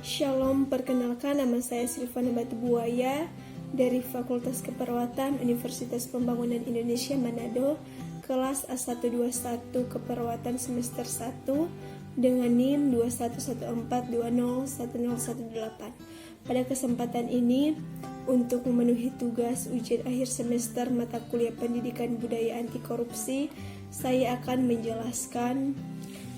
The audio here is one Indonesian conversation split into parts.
Shalom, perkenalkan nama saya Silvana Batubuaya dari Fakultas Keperawatan Universitas Pembangunan Indonesia Manado, kelas A121 Keperawatan semester 1 dengan NIM 2114201018. Pada kesempatan ini, untuk memenuhi tugas ujian akhir semester mata kuliah Pendidikan Budaya Anti Korupsi, saya akan menjelaskan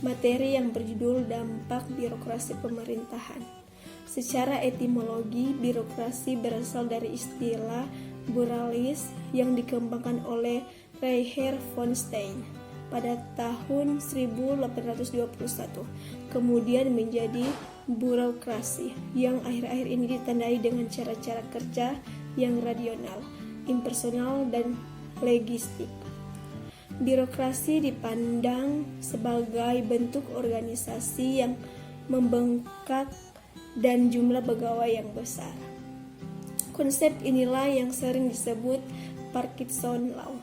materi yang berjudul Dampak Birokrasi Pemerintahan. Secara etimologi, birokrasi berasal dari istilah buralis yang dikembangkan oleh Reiher von Stein pada tahun 1821, kemudian menjadi burokrasi yang akhir-akhir ini ditandai dengan cara-cara kerja yang rasional, impersonal, dan logistik. Birokrasi dipandang sebagai bentuk organisasi yang membengkak dan jumlah pegawai yang besar. Konsep inilah yang sering disebut Parkinson Law.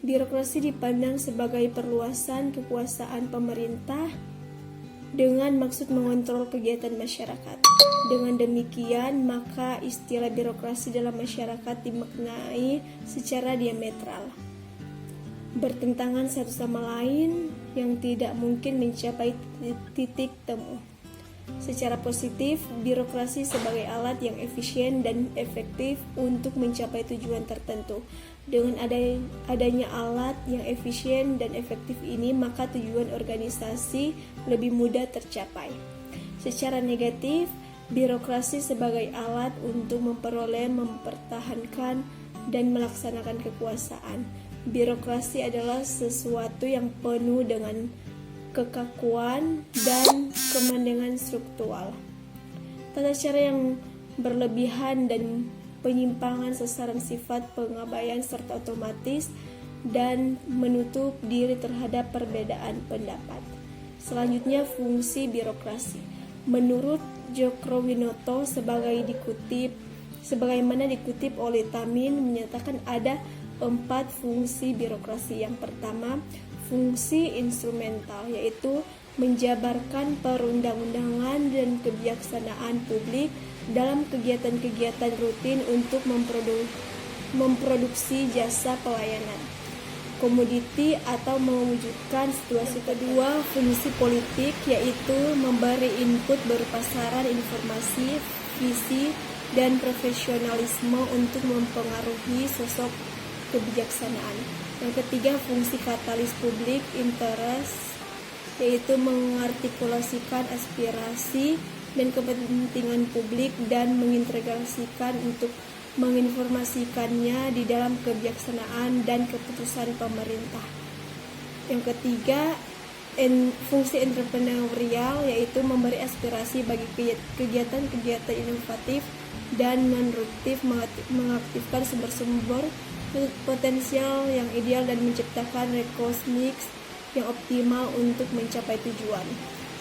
Birokrasi dipandang sebagai perluasan kekuasaan pemerintah dengan maksud mengontrol kegiatan masyarakat. Dengan demikian, maka istilah birokrasi dalam masyarakat dimaknai secara diametral, bertentangan satu sama lain yang tidak mungkin mencapai titik temu. Secara positif, birokrasi sebagai alat yang efisien dan efektif untuk mencapai tujuan tertentu. Dengan adanya alat yang efisien dan efektif ini, maka tujuan organisasi lebih mudah tercapai. Secara negatif, birokrasi sebagai alat untuk memperoleh, mempertahankan, dan melaksanakan kekuasaan. Birokrasi adalah sesuatu yang penuh dengan kekakuan dan kemenangan struktural. Tata cara yang berlebihan dan penyimpangan sasaran sifat pengabaian serta otomatis dan menutup diri terhadap perbedaan pendapat. Selanjutnya, fungsi birokrasi. Menurut Djokrowinoto sebagaimana dikutip oleh Tamin menyatakan ada 4 fungsi birokrasi. Yang pertama, fungsi instrumental, yaitu menjabarkan perundang-undangan dan kebijaksanaan publik dalam kegiatan-kegiatan rutin untuk memproduksi jasa pelayanan, komoditi, atau mewujudkan situasi. Kedua, fungsi politik, yaitu memberi input berupa saran, informasi, visi, dan profesionalisme untuk mempengaruhi sosok kebijaksanaan. Yang ketiga, fungsi katalis publik interest, yaitu mengartikulasikan aspirasi dan kepentingan publik dan mengintegrasikan untuk menginformasikannya di dalam kebijaksanaan dan keputusan pemerintah. Yang ketiga, fungsi entrepreneurial, yaitu memberi aspirasi bagi kegiatan-kegiatan inovatif dan non-ruktif, mengaktifkan sumber-sumber potensial yang ideal dan menciptakan rekosmik yang optimal untuk mencapai tujuan.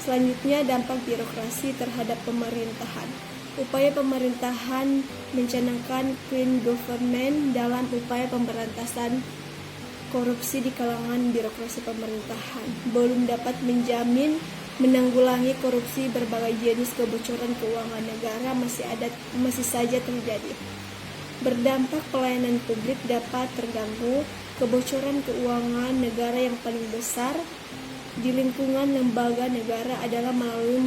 Selanjutnya, dampak birokrasi terhadap pemerintahan. Upaya pemerintahan mencanangkan clean government dalam upaya pemberantasan korupsi di kalangan birokrasi pemerintahan belum dapat menjamin menanggulangi korupsi. Berbagai jenis kebocoran keuangan negara masih saja terjadi. Berdampak pelayanan publik dapat terganggu. Kebocoran keuangan negara yang paling besar di lingkungan lembaga negara adalah melalui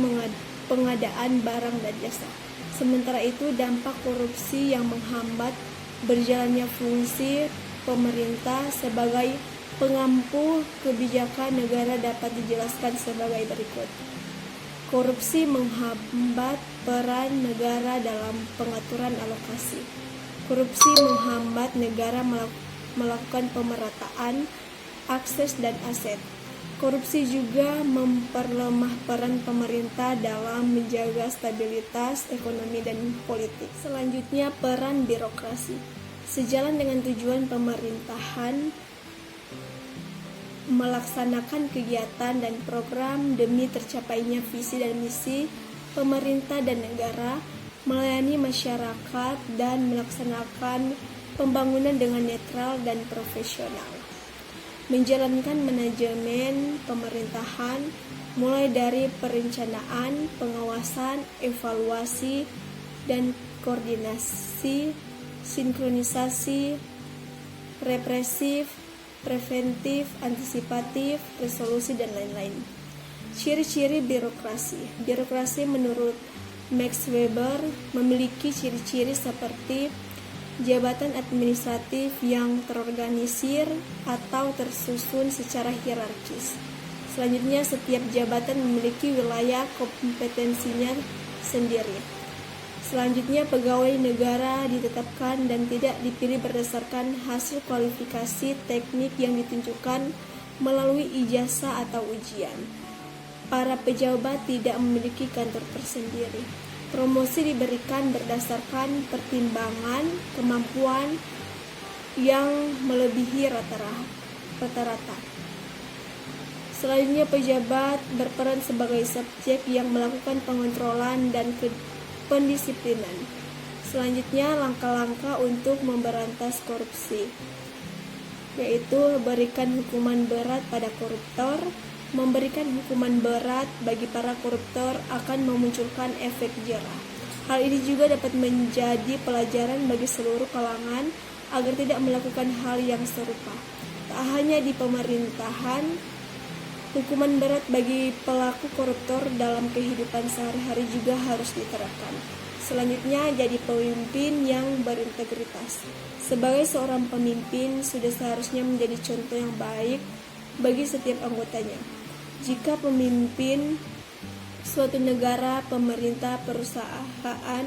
pengadaan barang dan jasa. Sementara itu, dampak korupsi yang menghambat berjalannya fungsi pemerintah sebagai pengampu kebijakan negara dapat dijelaskan sebagai berikut. Korupsi menghambat peran negara dalam pengaturan alokasi. Korupsi menghambat negara melakukan pemerataan akses dan aset. Korupsi juga memperlemah peran pemerintah dalam menjaga stabilitas ekonomi dan politik. Selanjutnya, peran birokrasi. Sejalan dengan tujuan pemerintahan melaksanakan kegiatan dan program demi tercapainya visi dan misi pemerintah dan negara, melayani masyarakat dan melaksanakan pembangunan dengan netral dan profesional. menjalankan manajemen pemerintahan mulai dari perencanaan, pengawasan, evaluasi, dan koordinasi, sinkronisasi, represif, preventif, antisipatif, resolusi, dan lain-lain. Ciri-ciri birokrasi. Birokrasi menurut Max Weber memiliki ciri-ciri seperti jabatan administratif yang terorganisir atau tersusun secara hierarkis. Selanjutnya, setiap jabatan memiliki wilayah kompetensinya sendiri. Selanjutnya, pegawai negara ditetapkan dan tidak dipilih berdasarkan hasil kualifikasi teknik yang ditunjukkan melalui ijazah atau ujian. Para pejabat tidak memiliki kantor tersendiri. Promosi diberikan berdasarkan pertimbangan kemampuan yang melebihi rata-rata. Selanjutnya, pejabat berperan sebagai subjek yang melakukan pengontrolan dan pendisiplinan. Selanjutnya, langkah-langkah untuk memberantas korupsi, yaitu berikan hukuman berat pada koruptor. Memberikan hukuman berat bagi para koruptor akan memunculkan efek jerah. Hal ini juga dapat menjadi pelajaran bagi seluruh kalangan agar tidak melakukan hal yang serupa. Tak hanya di pemerintahan, hukuman berat bagi pelaku koruptor dalam kehidupan sehari-hari juga harus diterapkan. Selanjutnya, jadi pemimpin yang berintegritas. Sebagai seorang pemimpin, sudah seharusnya menjadi contoh yang baik bagi setiap anggotanya. Jika pemimpin suatu negara, pemerintah, perusahaan,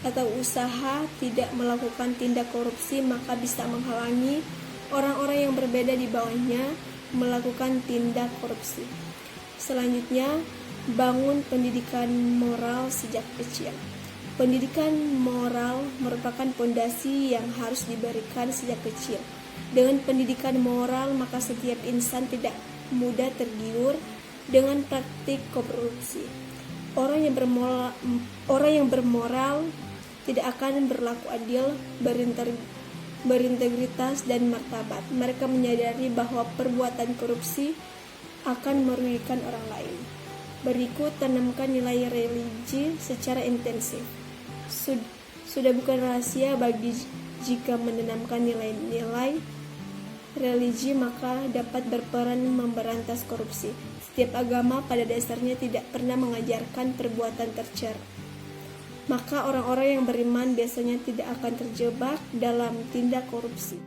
atau usaha tidak melakukan tindak korupsi, maka bisa menghalangi orang-orang yang berbeda di bawahnya melakukan tindak korupsi. Selanjutnya, bangun pendidikan moral sejak kecil. Pendidikan moral merupakan pondasi yang harus diberikan sejak kecil. Dengan pendidikan moral, maka setiap insan tidak mudah tergiur dengan praktik korupsi. Orang yang bermoral tidak akan berlaku adil, berintegritas, dan martabat. Mereka menyadari bahwa perbuatan korupsi akan merugikan orang lain. Berikut, tanamkan nilai religi secara intensif. Sudah bukan rahasia bagi jika menanamkan nilai-nilai religi maka dapat berperan memberantas korupsi. Setiap agama pada dasarnya tidak pernah mengajarkan perbuatan tercela. Maka orang-orang yang beriman biasanya tidak akan terjebak dalam tindak korupsi.